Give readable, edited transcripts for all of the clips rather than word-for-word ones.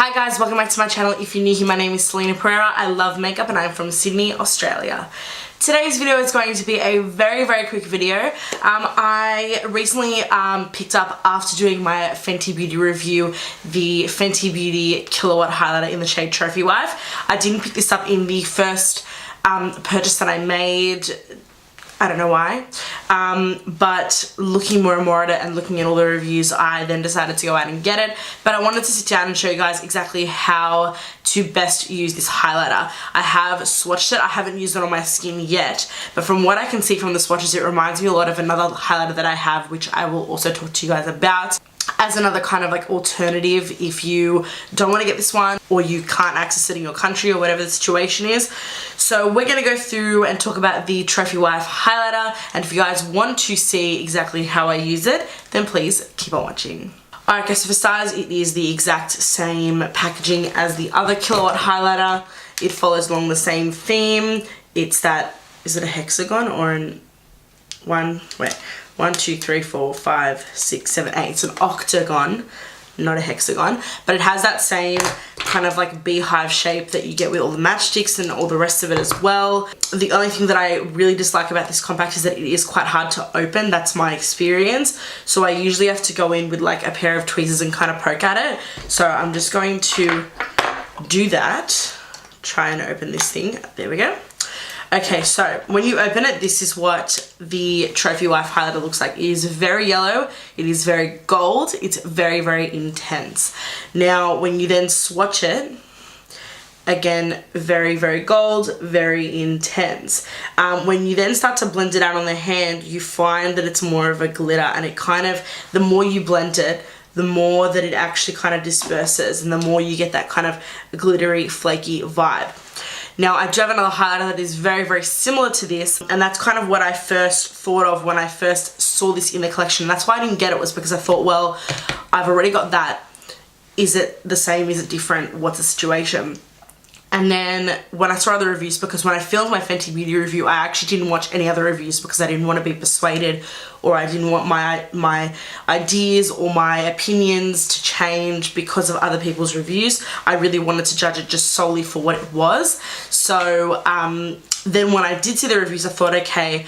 Hi guys, welcome back to my channel. If you're new here, my name is Celina Pereira. I love makeup and I'm from Sydney, Australia. Today's video is going to be a very quick video. I recently picked up, after doing my Fenty Beauty review, the Fenty Beauty Killawatt highlighter in the shade Trophy Wife. I didn't pick this up in the first purchase that I made. I don't know why, but looking more and more at it and looking at all the reviews, I then decided to go out and get it. But I wanted to sit down and show you guys exactly how to best use this highlighter. I have swatched it. I haven't used it on my skin yet, but from what I can see from the swatches, it reminds me a lot of another highlighter that I have, which I will also talk to you guys about as another kind of like alternative if you don't want to get this one or you can't access it in your country or whatever the situation is. So we're going to go through and talk about the Trophy Wife highlighter, and if you guys want to see exactly how I use it, then please keep on watching. Alright guys, so for starters, it is the exact same packaging as the other Killawatt highlighter. It follows along the same theme. It's that, is it a hexagon or an 1, 2, 3, 4, 5, 6, 7, 8. It's an octagon, not a hexagon, but it has that same kind of like beehive shape that you get with all the matchsticks and all the rest of it as well. The only thing that I really dislike about this compact is that it is quite hard to open. That's my experience. So I usually have to go in with like a pair of tweezers and kind of poke at it. So I'm just going to do that. Try and open this thing. There we go. Okay, so when you open it, this is what the Trophy Wife highlighter looks like. It is very yellow, it is very gold, it's very intense. Now, when you then swatch it, again, very gold, very intense. When you then start to blend it out on the hand, you find that it's more of a glitter, and it kind of, the more you blend it, the more that it actually kind of disperses, and the more you get that kind of glittery, flaky vibe. Now, I do have another highlighter that is very similar to this, and that's kind of what I first thought of when I first saw this in the collection. That's why I didn't get it, was because I thought, well, I've already got that. Is it the same? Is it different? What's the situation? And then when I saw other reviews, because when I filmed my Fenty Beauty review, I actually didn't watch any other reviews because I didn't want to be persuaded, or I didn't want my ideas or my opinions to change because of other people's reviews. I really wanted to judge it just solely for what it was. So then when I did see the reviews, I thought, okay,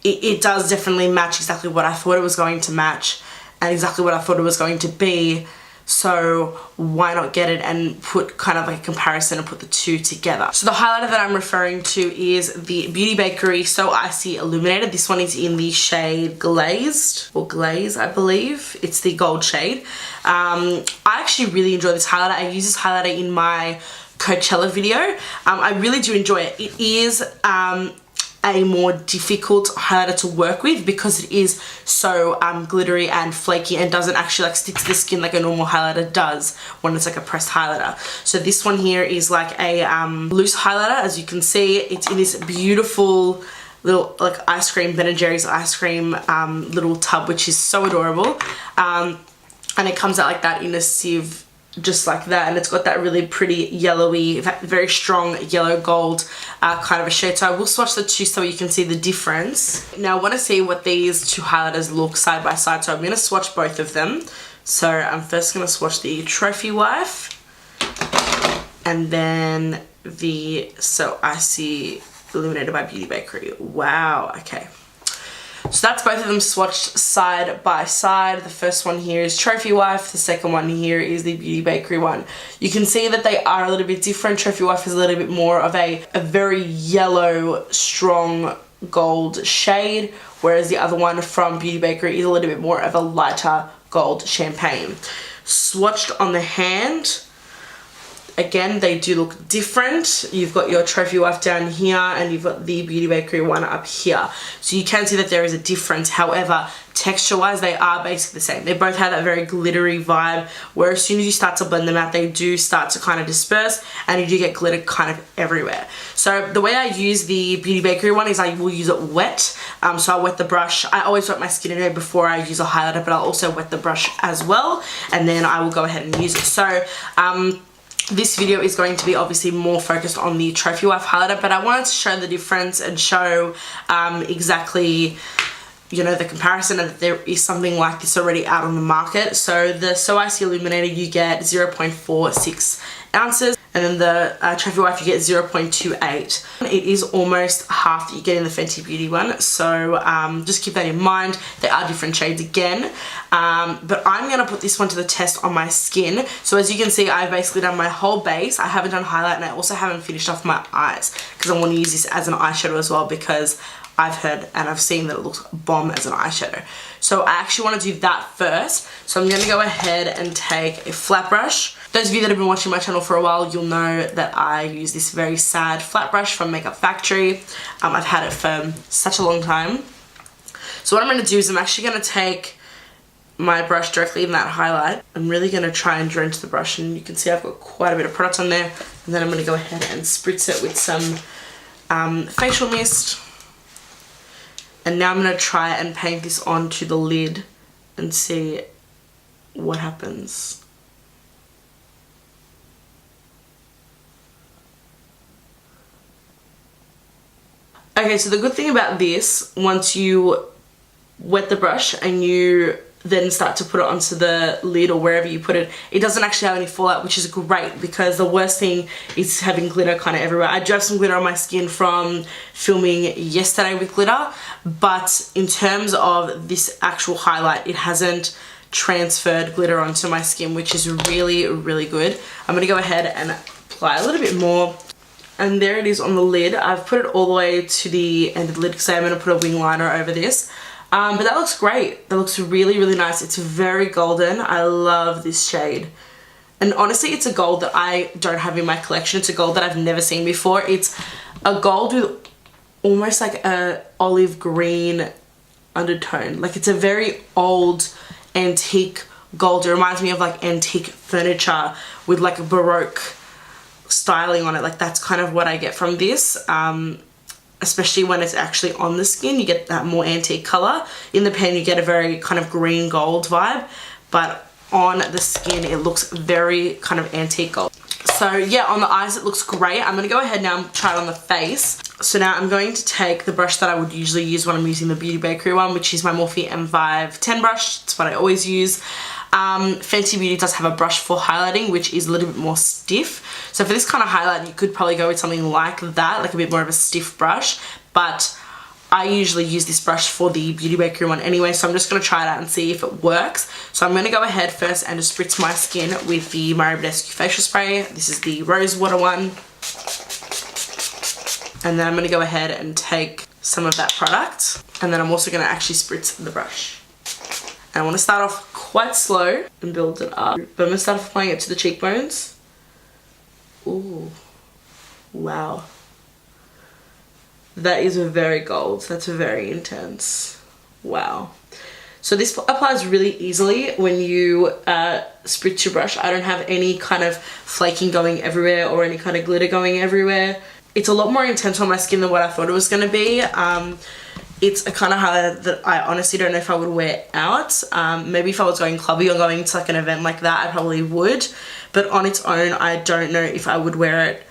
it does definitely match exactly what I thought it was going to match and exactly what I thought it was going to be. So why not get it and put kind of like a comparison and put the two together. So the highlighter that I'm referring to is the Beauty Bakery So Icy Illuminated. This one is in the shade Glazed, or Glaze, I believe. It's the gold shade. I actually really enjoy this highlighter. I use this highlighter in my Coachella video. I really do enjoy it. It is a more difficult highlighter to work with because it is so glittery and flaky and doesn't actually like stick to the skin like a normal highlighter does when it's like a pressed highlighter. So this one here is like a loose highlighter. As you can see, it's in this beautiful little like ice cream, Ben & Jerry's ice cream little tub, which is so adorable. And it comes out like that in a sieve, just like that, and it's got that really pretty yellowy, very strong yellow gold kind of a shade. So I will swatch the two so you can see the difference. Now I want to see what these two highlighters look side by side, so I'm going to swatch both of them. So I'm first going to swatch the Trophy Wife and then the So Icy Illuminated by Beauty Bakery. Wow, okay. So that's both of them swatched side by side. The first one here is Trophy Wife. The second one here is the Beauty Bakery one. You can see that they are a little bit different. Trophy Wife is a little bit more of a very yellow, strong gold shade, whereas the other one from Beauty Bakery is a little bit more of a lighter gold champagne. Swatched on the hand, again, they do look different. You've got your Trophy Wife down here and you've got the Beauty Bakery one up here. So you can see that there is a difference. However, texture-wise, they are basically the same. They both have that very glittery vibe, where as soon as you start to blend them out, they do start to kind of disperse and you do get glitter kind of everywhere. So the way I use the Beauty Bakery one is I will use it wet. So I'll wet the brush. I always wet my skin anyway before I use a highlighter, but I'll also wet the brush as well, and then I will go ahead and use it. So this video is going to be obviously more focused on the Trophy Wife highlighter, but I wanted to show the difference and show exactly you know, the comparison and that there is something like this already out on the market. So the So Icy Illuminator, you get 0.46 ounces, and then the Trophy Wife, you get 0.28. It is almost half that you get in the Fenty Beauty one, so just keep that in mind. They are different shades again, but I'm going to put this one to the test on my skin. So as you can see, I've basically done my whole base. I haven't done highlight, and I also haven't finished off my eyes because I want to use this as an eyeshadow as well, because I've heard and I've seen that it looks bomb as an eyeshadow. So I actually want to do that first. So I'm going to go ahead and take a flat brush. Those of you that have been watching my channel for a while, you'll know that I use this very sad flat brush from Makeup Factory. I've had it for such a long time. So what I'm going to do is I'm actually going to take my brush directly in that highlight. I'm really going to try and drench the brush, and you can see I've got quite a bit of product on there. And then I'm going to go ahead and spritz it with some facial mist. And now I'm going to try and paint this onto the lid and see what happens. Okay, so the good thing about this, once you wet the brush and you then start to put it onto the lid or wherever you put it, it doesn't actually have any fallout, which is great, because the worst thing is having glitter kind of everywhere. I do have some glitter on my skin from filming yesterday with glitter, but in terms of this actual highlight, it hasn't transferred glitter onto my skin, which is really, really good. I'm going to go ahead and apply a little bit more. And there it is on the lid. I've put it all the way to the end of the lid because I'm going to put a wing liner over this. But that looks great. That looks really, really nice. It's very golden. I love this shade. And honestly, it's a gold that I don't have in my collection. It's a gold that I've never seen before. It's a gold with almost like a olive green undertone. Like, it's a very old antique gold. It reminds me of like antique furniture with like a Baroque styling on it. Like, that's kind of what I get from this. Especially when it's actually on the skin, you get that more antique color. In the pen, you get a very kind of green gold vibe, but on the skin, it looks very kind of antique gold. So yeah, on the eyes, it looks great. I'm gonna go ahead now and try it on the face. So now I'm going to take the brush that I would usually use when I'm using the Beauty Bakery one, which is my Morphe M5 10 brush. It's what I always use. Fenty Beauty does have a brush for highlighting, which is a little bit more stiff. So for this kind of highlight, you could probably go with something like that, like a bit more of a stiff brush. But I usually use this brush for the Beauty Bakery one anyway, so I'm just going to try it out and see if it works. So I'm going to go ahead first and just spritz my skin with the Mario Badescu facial spray. This is the rose water one. And then I'm going to go ahead and take some of that product. And then I'm also going to actually spritz the brush. And I want to start off quite slow and build it up. But I'm going to start off applying it to the cheekbones. Ooh. Wow. That is very gold. That's very intense. Wow. So this applies really easily when you spritz your brush. I don't have any kind of flaking going everywhere or any kind of glitter going everywhere. It's a lot more intense on my skin than what I thought it was going to be. It's a kind of highlight that I honestly don't know if I would wear out. Maybe if I was going clubby or going to like an event like that, I probably would. But on its own, I don't know if I would wear it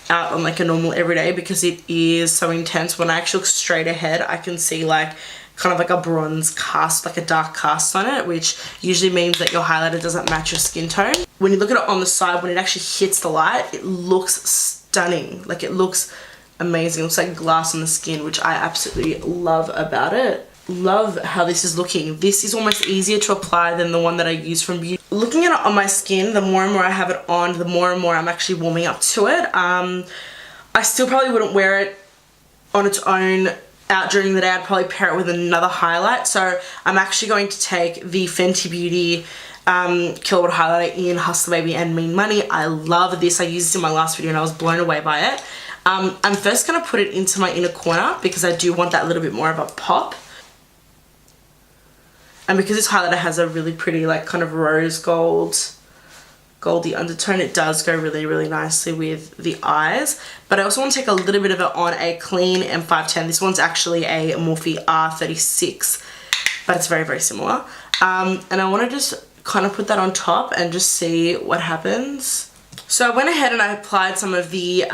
out on like a normal everyday, because it is so intense. When I actually look straight ahead, I can see like kind of like a bronze cast, like a dark cast on it, which usually means that your highlighter doesn't match your skin tone. When you look at it on the side, when it actually hits the light, it looks stunning. Like, it looks amazing. It looks like glass on the skin, which I absolutely love about it. Love how this is looking. This is almost easier to apply than the one that I use from Beauty. Looking at it on my skin, the more and more I have it on, the more and more I'm actually warming up to it. I still probably wouldn't wear it on its own out during the day. I'd probably pair it with another highlight. So I'm actually going to take the Fenty Beauty Killawatt highlighter in Hustle Baby and Mean Money. I love this. I used it in my last video and I was blown away by it. I'm first going to put it into my inner corner because I do want that little bit more of a pop. And because this highlighter has a really pretty like kind of rose goldy undertone, it does go really, really nicely with the eyes. But I also want to take a little bit of it on a clean M510. This one's actually a Morphe R36, but it's very, very similar. And I want to just kind of put that on top and just see what happens. So I went ahead and I applied some of the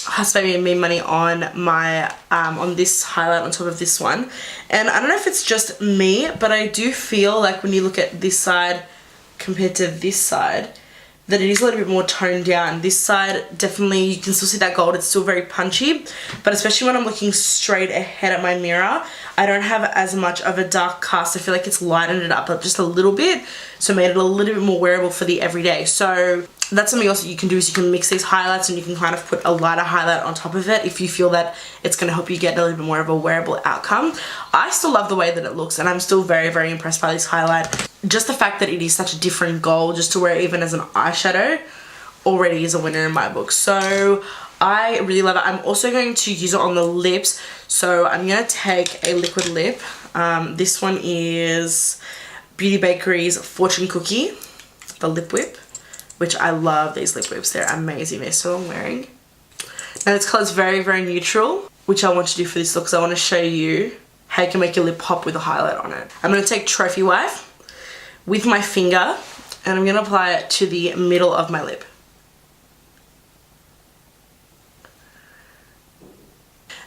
Hush Baby and Me Money on my, on this highlight on top of this one. And I don't know if it's just me, but I do feel like when you look at this side compared to this side, that it is a little bit more toned down. This side, definitely, you can still see that gold, it's still very punchy, but especially when I'm looking straight ahead at my mirror, I don't have as much of a dark cast. I feel like it's lightened it up just a little bit, so made it a little bit more wearable for the everyday. So that's something else that you can do, is you can mix these highlights and you can kind of put a lighter highlight on top of it if you feel that it's going to help you get a little bit more of a wearable outcome. I still love the way that it looks, and I'm still very, very impressed by this highlight. Just the fact that it is such a different gold, just to wear it even as an eyeshadow, already is a winner in my book. So I really love it. I'm also going to use it on the lips. So I'm going to take a liquid lip. This one is Beauty Bakery's Fortune Cookie, the lip whip, which I love these lip whips. They're amazing. They're so I'm wearing. Now this color is very, very neutral, which I want to do for this look because I want to show you how you can make your lip pop with a highlight on it. I'm going to take Trophy Wife with my finger, and I'm going to apply it to the middle of my lip.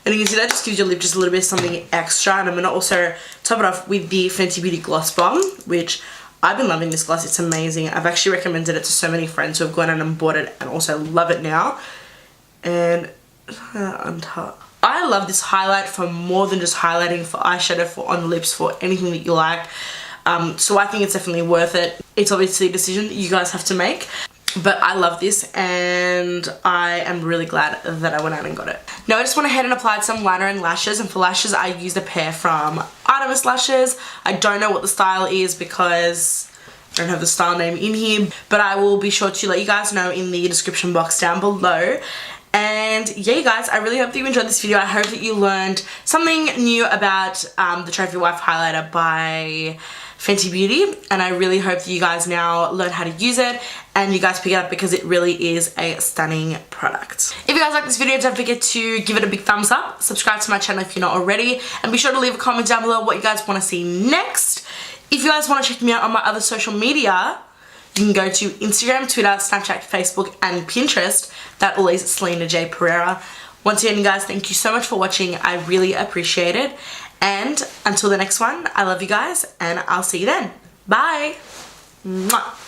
And you can see that just gives your lip just a little bit of something extra. And I'm going to also top it off with the Fenty Beauty Gloss Bomb, which I've been loving this gloss. It's amazing. I've actually recommended it to so many friends who have gone out and bought it and also love it now. And on top, I love this highlight for more than just highlighting, for eyeshadow, for on the lips, for anything that you like. So I think it's definitely worth it. It's obviously a decision that you guys have to make, but I love this and I am really glad that I went out and got it. Now I just went ahead and applied some liner and lashes, and for lashes I used a pair from Artemis Lashes. I don't know what the style is because I don't have the style name in here, but I will be sure to let you guys know in the description box down below. And yeah, you guys, I really hope that you enjoyed this video. I hope that you learned something new about the Trophy Wife highlighter by Fenty Beauty, and I really hope that you guys now learn how to use it and you guys pick it up because it really is a stunning product. If you guys like this video, don't forget to give it a big thumbs up, subscribe to my channel if you're not already, and be sure to leave a comment down below what you guys want to see next. If you guys want to check me out on my other social media, you can go to Instagram, Twitter, Snapchat, Facebook, and Pinterest. That all is Celina J. Pereira. Once again, guys, thank you so much for watching. I really appreciate it. And until the next one, I love you guys, and I'll see you then. Bye. Mwah.